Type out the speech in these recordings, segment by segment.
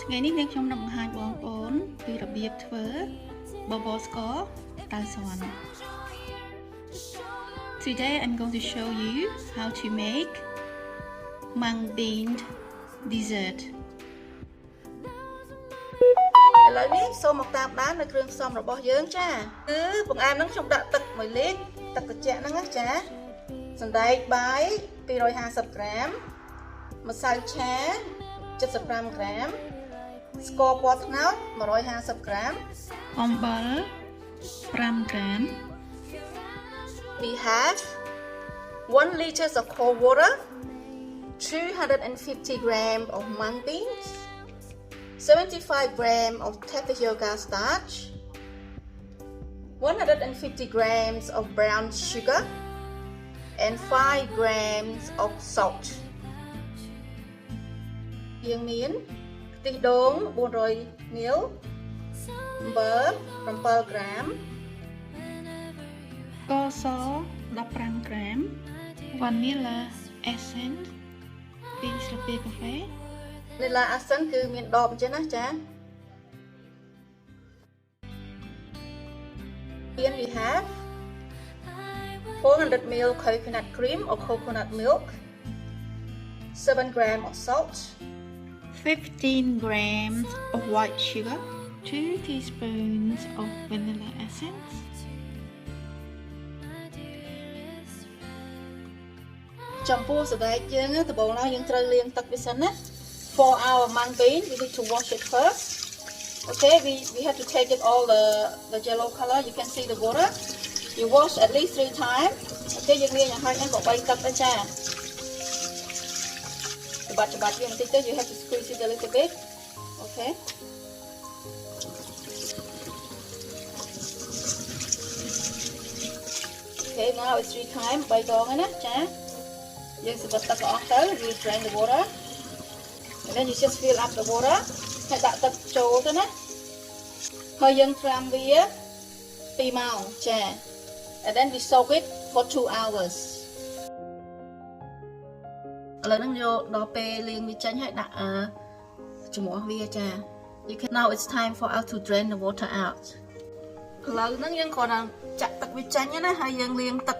ថ្ងៃនេះនាងខ្ញុំនឹងបង្ហាញបងប្អូនពីរបៀបធ្វើបបរស្ករតៅស៊ន់ Today I'm going to show you how to make mung bean dessert ឥឡូវនេះសូមមកតាមដាននៅគ្រឿងផ្សំរបស់យើងចាគឺបង្អែមហ្នឹងខ្ញុំដាក់ទឹក1លីត្រទឹកត្រជាក់ហ្នឹងណាចាសណ្តែកបាយ250ក្រាមម្សៅឆា75ក្រាមស្ករពណ៌ត្នោត150ក្រាមអំបិល5ក្រាម We have 1 liter of cold water 250 grams of mung beans 75 grams of tapioca starch 150 grams of brown sugar and 5 grams of salt យើងមានខ្ទិះដូង400មីលអំបិល7ក្រាមស្ករស15ក្រាម vanilla essence 2ស្លាបព្រាកាហ្វេ vanilla essence គឺមានដបអញ្ចឹងណាចា Here we have 400 ml coconut cream or coconut milk 7 grams of salt 15 grams of white sugar 2 teaspoons of vanilla essence ចំពោះសណ្តែកយើងដំបូងឡើយយើងត្រូវលាងទឹកវាសិនណា For our mung bean we need to wash it first okay we have to take it all the yellow color you can see the water you wash at least 3 times okay យើងលាងឲ្យហើយហ្នឹងក៏3ទឹកដែរចាច្បាត់វាបន្តិចទៅ you have to squeeze it a little bit okay okay now it's 3 times 3ដងហើយណាចាយើងសម្បត្តិទឹកអស់ទៅ you drain the water and then you just fill up the water ហើយដាក់ទឹកចូលទៅណាហើយយើងត្រាំវា2ម៉ោងចា and then we soak it for 2 hours ឥឡូវហ្នឹងយកដល់ពេលលាងវាចេញហើយដាក់ចំហវាចា You can now it's time for us to drain the water out ឥឡូវហ្នឹងយើងគ្រាន់តែចាក់ទឹកវាចេញណាហើយយើងលាងទឹក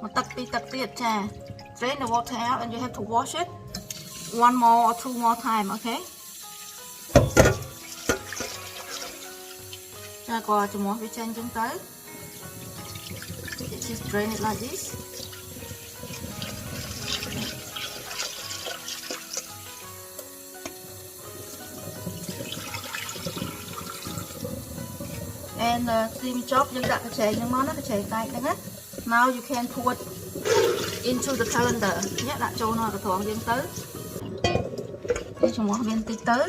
មួយទឹកពីរទឹកទៀតចា Drain the water out and you have to wash it 1 more or 2 more time okay ចាក៏ចំហវាចេញចឹងទៅ Just drain it like this and steam chop យើងដាក់កញ្ឆេងហ្នឹងមកណាកញ្ឆេងដែកហ្នឹងណា Now you can put into the colander ញ៉ាក់ដាក់ចូលក្នុងកត្រងយើងទៅយើងចំហវាបន្តិចទៅ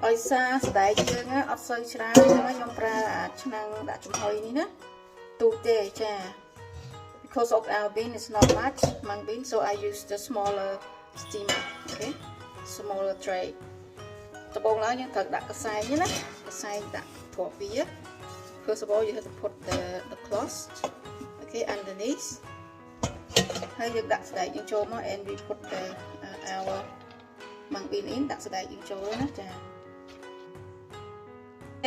ឲ្យសារសណ្តែកយើងអត់សូវច្រើនទេខ្ញុំប្រើឆ្នាំងដាក់ចំហុយនេះណាទូទេចា Because of our bean is not much mung bean so I use the smaller steamer okay smaller tray ដំបូងឡើយយើងត្រូវដាក់កសែងណាកសែងដាក់គ្រាប់វា First of all you have to put the cloth okay underneath ហើយយើងដាក់សណ្តែកយើងចូលមក and we put our mung bean in ដាក់សណ្តែកយើងចូលណាចា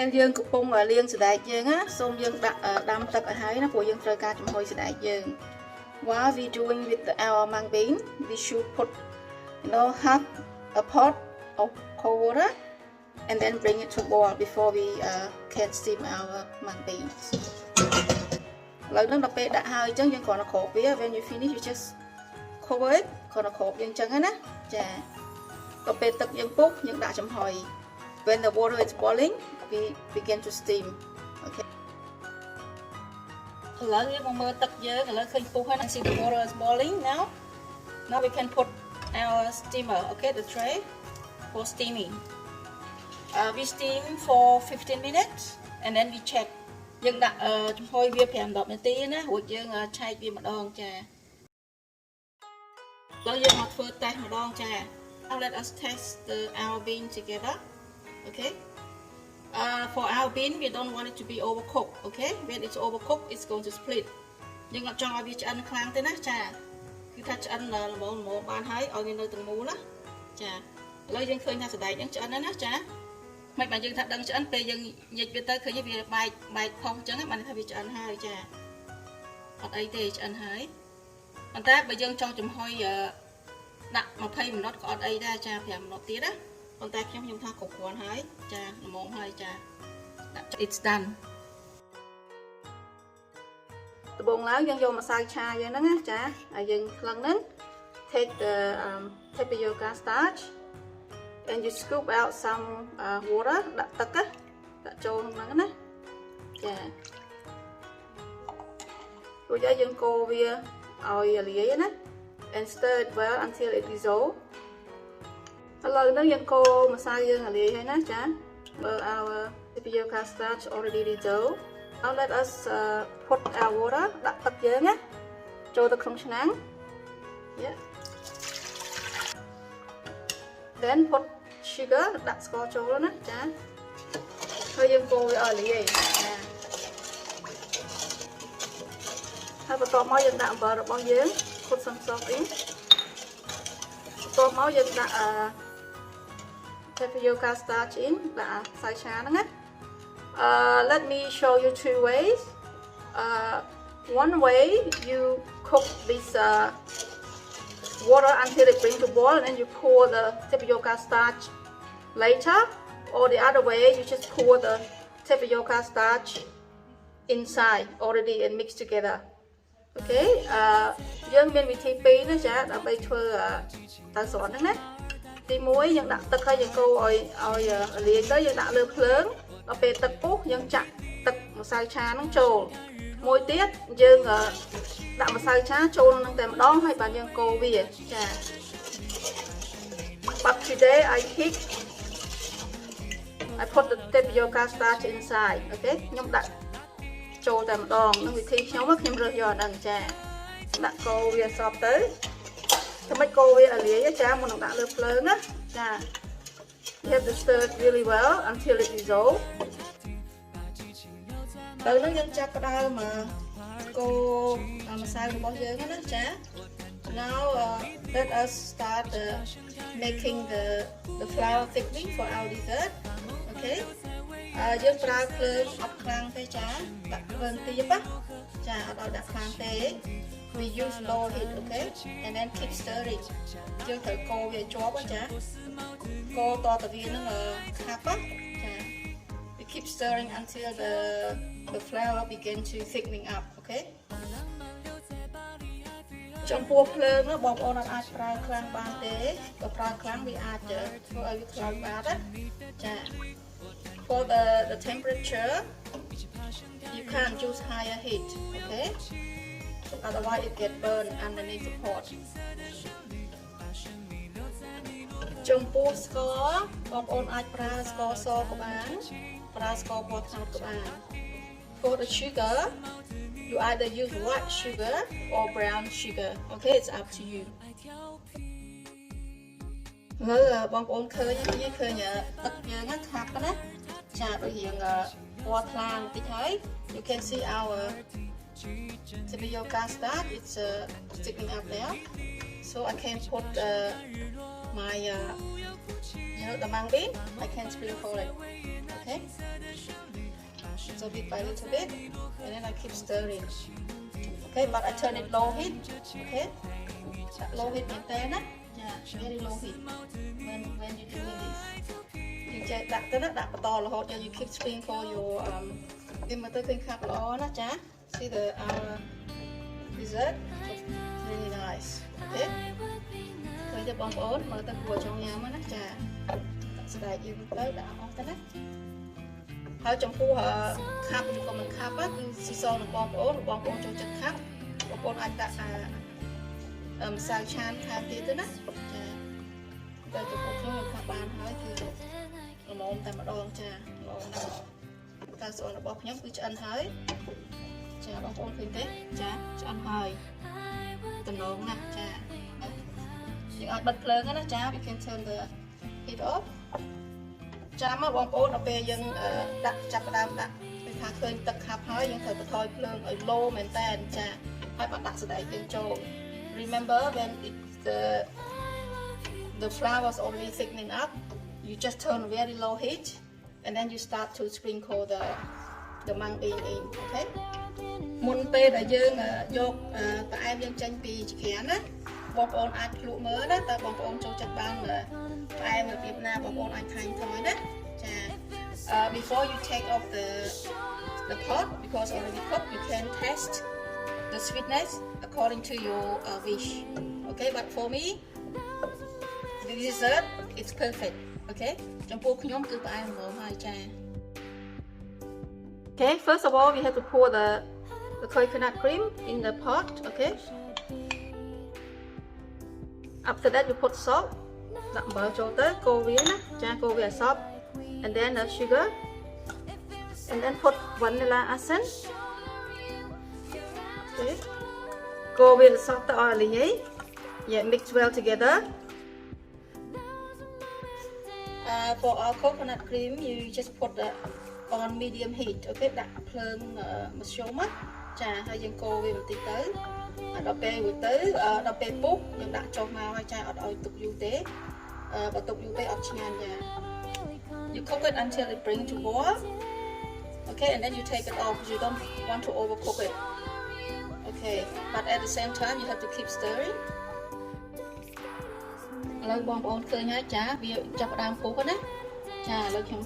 and យើងកំពុងលាងសណ្តែកយើងណាសូមយើងដាក់ដាំទឹកឲ្យហើយណាព្រោះយើងត្រូវការចំហុយសណ្តែកយើង While we doing with our mung bean we should put half a pot of cold water and then bring it to boil before we can steam our mung beans ឥឡូវហ្នឹងដល់ពេលដាក់ហើយអញ្ចឹងយើងគ្រាន់តែគ្របវា when you finish you just cover it គ្រាន់តែគ្របយើងអញ្ចឹងណាចាដល់ពេលទឹកយើងពុះយើងដាក់ចំហុយ when the water is boiling we begin to steam okay ឥឡូវយើងមកមើលទឹកយើងឥឡូវឃើញពុះហើយ see the water is boiling now we can put our steamer okay the tray for steaming we steam for 15 minutes and then we check យើងដាក់ចំហុយវា5-10នាទីណារួចយើងឆែកវាម្ដងចាដល់យើងមកធ្វើតេស្តម្ដងចា Now let us test our bean together okay for our bean we don't want it to be overcooked okay when it's overcooked it's going to split យើងអត់ចង់ឲ្យវាឆ្អិនខ្លាំងទេណាចា គឺ គឺថាឆ្អិនល្មមបានហើយឲ្យវានៅទាំងមូលណាចាឥឡូវយើងឃើញថាសណ្តែកហ្នឹងឆ្អិនហើយណាចាមិនបានយើងថាដឹងឆ្អិនពេលយើងញិចវាទៅឃើញវាបែកផុសអញ្ចឹងបានថាវាឆ្អិនហើយចាអត់អីទេឆ្អិនហើយប៉ុន្តែបើយើងចង់ចំហុយដាក់20 មីនិតក៏អត់អីដែរចា5 មីនិតទៀតណាប៉ុន្តែខ្ញុំថាគ្រប់គ្រាន់ហើយចាល្មមហើយចាដាក់ it's done ដំបូងឡើងយើងយកម្សៅឆាយើងហ្នឹងណាចាហើយយើងថ្លឹងហ្នឹង take the tapioca starch and you scoop out some water ដាក់ទឹកដាក់ចូលក្នុងហ្នឹងណាចារួចហើយយើងកូរវាឲ្យលាយណា and stir it well until it dissolve ឥឡូវហ្នឹងយើងកូរម្សៅយើងឲ្យលាយហើយណាចាបើ our tapioca starch already dissolve now let us put our water ដាក់ទឹកយើងណាចូលទៅក្នុងឆ្នាំង yeah then put sugar ដាក់ស្ករចូលណាចាហើយយើងកូរវាឲ្យលាយចាហើយបន្ទាប់មកយើងដាក់អំបិលរបស់យើង put some salt in បន្ទាប់មកយើងដាក់tapioca starch in ដាក់ខ្សែឆាហ្នឹងណាlet me show you two ways one way you cook this water until it brings to boil and then you pour the tapioca starch later or the other way you just pour the tapioca starch inside already and mix together okay យើងមានវិធីពីរណាចាដើម្បីធ្វើតៅស្រន់ហ្នឹងណាទី1យើងដាក់ទឹកហើយយើងកូរឲ្យលាយទៅយើងដាក់លើភ្លើងដល់ពេលទឹកពុះយើងចាក់ទឹកម្សៅឆាហ្នឹងចូលមួយទៀតយើងដាក់ម្សៅឆាចូលនឹងតែម្ដងហើយបានយើងកូរវាចា But today I put the tapioca starch inside okay ខ្ញុំដាក់ចូលតែម្ដងនឹងវិធីខ្ញុំខ្ញុំរើសយកអាហ្នឹងចាដាក់កូរវាសពទៅធ្វើម៉េចកូរវាឲ្យលាយចាមុននឹងដាក់លើភ្លើងណាចា You have to stir it really well until it dissolve ទៅនឹងយើងចាប់ផ្ដើមកូរម្សៅរបស់យើងណាចា Now let us start making the flour thickening for our dessert okay យើងប្រើភ្លើងអត់ខ្លាំងទេចាដាក់ភ្លើងទាបណាចាអត់ឲ្យដាក់ខ្លាំងទេ we use low heat okay and then keep stirring យើងត្រូវកូរវាជាប់ចាកូរតទៅវានឹងខាប់ណាចា we keep stirring until the flour begin to thickening up okay ចំពោះភ្លើងបងប្អូនអាចប្រើខ្លាំងបានទេបើប្រើខ្លាំងវាអាចធ្វើឲ្យវាខ្លាំងបានណាចា For the temperature you can't use higher heat okay otherwise it get burned underneath the pot ចំពោះស្ករបងប្អូនអាចប្រើស្ករសក៏បានប្រើស្ករពណ៌ត្នោតក៏បាន For the sugar you either use white sugar or brown sugar okay it's up to you ឥឡូវបងប្អូនឃើញទឹកយើងណាខាប់ណាចាដូចរៀងពណ៌ថ្លាបន្តិចហើយ you can see our tapioca starch it's sticking up there so I can put my the mung bean I can sprinkle it okay so bit by little bit and then I keep stirring okay but I turn it low heat okay low heat មែនតើណា very low heat when you doing this យើងចេះដាក់ទៅណាដាក់បន្តរហូតដល់ you keep sprinkle your វាមកទៅឃើញខាប់ល្អណាចា see the dessert really nice ទេឃើញទេបងប្អូនមើលទៅគួរចង់ញ៉ាំណាចាស្បែកយើងទៅដាក់អស់ទៅណាហើយចំពោះខាប់ឬក៏មិនខាប់គឺស៊ីសងនឹងបងប្អូនចូលចិត្តខាប់បងប្អូនអាចដាក់ម្សៅឆានខាប់ទៀតទៅណាចាតែចំពោះខ្ញុំខាប់បានហើយគឺល្មមតែម្ដងចាល្អណាស់តើស្អូនរបស់ខ្ញុំគឺឆ្អិនហើយចាបងប្អូនឃើញទេចាឆ្អិនហើយតំណងណាស់ចាយើងអាចបិទភ្លើងណាចា we can turn the heat off ចាំមកបងប្អូនដល់ពេលយើងដាក់ចាប់ផ្ដើមដាក់ពេលថាឃើញទឹកខាប់ហើយយើងត្រូវបន្ថយភ្លើងឲ្យ low មែនតើចាហើយបាត់ដាក់សណ្តែកយើងចូល remember when the flour was already thickening up, you just turn very low heat, and then you start to sprinkle the mung bean in. Okay. មុនពេលដែលយើងយកផ្អែមយើងចេញពីចក្រានណាបងប្អូនអាចភ្លក់មើលណាតើបងប្អូនចូលចិត្តបានផ្អែមរបៀបណាបងប្អូនអាចថែមថយណាចា before you take off the pot because already cooked you can test the sweetness according to your wish. Okay, but for me the dessert it's perfect. Okay, ចំពោះខ្ញុំគឺផ្អែមហ្មងហើយចា Okay, first of all we have to pour the coconut cream in the pot. Okay, after that you put salt ដាក់អំបិលចូលទៅកូរវាណាចាកូរវាឲ្យសព្វ and then the sugar and then put vanilla essence. Okay, កូរវាឲ្យសព្វទៅឲ្យលីង yeah mix well together. For our coconut cream you just put on medium heat. Okay, ដាក់ភ្លើងមធ្យមចាហើយយើងកូរវាបន្តិចទៅដល់ពេលរួចទៅដល់ពេលពុះយើងដាក់ចុះមកហើយចាអត់ឲ្យទុកយូរទេបើទុកយូរពេកអត់ឆ្ងាញ់ចា You cook it until it brings to boil. Okay, and then you take it off because you don't want to overcook it. Okay, but at the same time you have to keep stirring. ឥឡូវបងប្អូនឃើញហើយចាវាចាប់ផ្ដើមពុះណាចាឥឡូវខ្ញុំ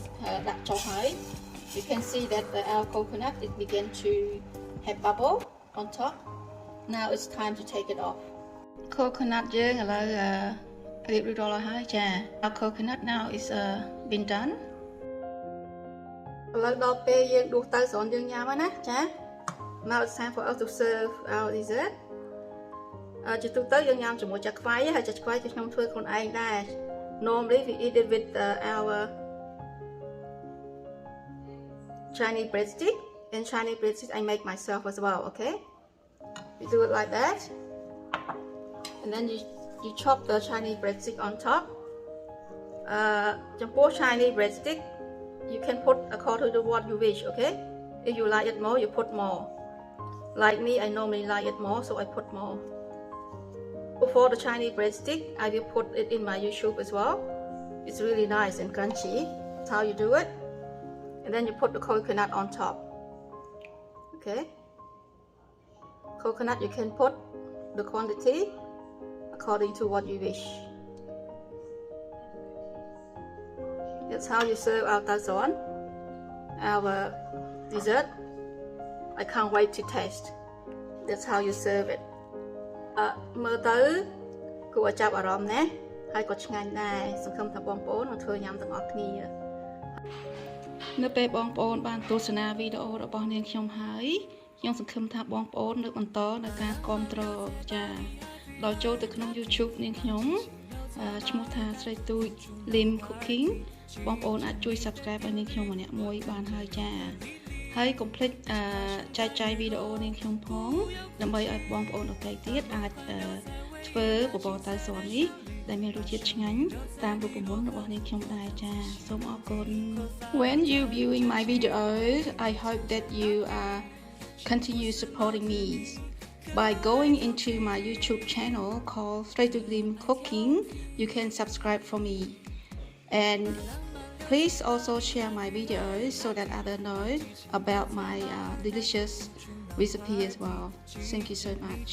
ដាក់ចុះហើយ You can see that our coconut it begin to have bubble on top. Now it's time to take it off. Coconut យើងឥឡូវរៀបរួចរាល់ហើយចា Our coconut now is been done. ឥឡូវដល់ពេលយើងដួសទៅស្រន់យើងញ៉ាំហើយណាចា Now it's time for us to serve our dessert. ជាទូទៅយើងញ៉ាំជាមួយចាក់ខ្វៃហើយចាក់ខ្វៃគឺខ្ញុំធ្វើខ្លួនឯងដែរ Normally we eat it with our Chinese breadstick. And Chinese breadstick I make myself as well. Okay, you do it like that, and then you chop the Chinese breadstick on top.ចំពោះ Chinese breadstick you can put according to what you wish. Okay, if you like it more you put more. Like me I normally like it more so I put more. For the Chinese breadstick I will put it in my YouTube as well. It's really nice and crunchy. That's how you do it. And then you put the coconut on top. Okay, coconut you can put the quantity according to what you wish. That's how you serve our tazon, our dessert. I can't wait to taste. That's how you serve it. មើលទៅគួរឲ្យចាប់អារម្មណ៍ណាហើយក៏ឆ្ងាញ់ដែរសង្ឃឹមថាបងប្អូននឹងធ្វើញ៉ាំទាំងអស់គ្នា នៅពេលបងប្អូនបានទស្សនាវីដេអូរបស់នាងខ្ញុំហើយខ្ញុំសង្ឃឹមថាបងប្អូននឹងបន្តនៅការគាំទ្រចាដល់ចូលទៅក្នុង YouTube នាងខ្ញុំឈ្មោះថា Sreytouch Lim Cooking បងប្អូនអាចជួយ Subscribe ឲ្យនាងខ្ញុំម្នាក់មួយបានហើយចាហើយកុំភ្លេចចែកចាយវីដេអូនាងខ្ញុំផងដើម្បីឲ្យបងប្អូនដទៃទៀតអាចធ្វើបបរតៅស៊ននេះដែលមានរសជាតិឆ្ងាញ់តាមរូបមន្តរបស់នាងខ្ញុំដែរចាសូមអរគុណ When you viewing my videos I hope that you continue supporting me by going into my YouTube channel called Sreytouch Lim Cooking. You can subscribe for me and please also share my videos so that others know about my delicious recipe as well. Thank you so much.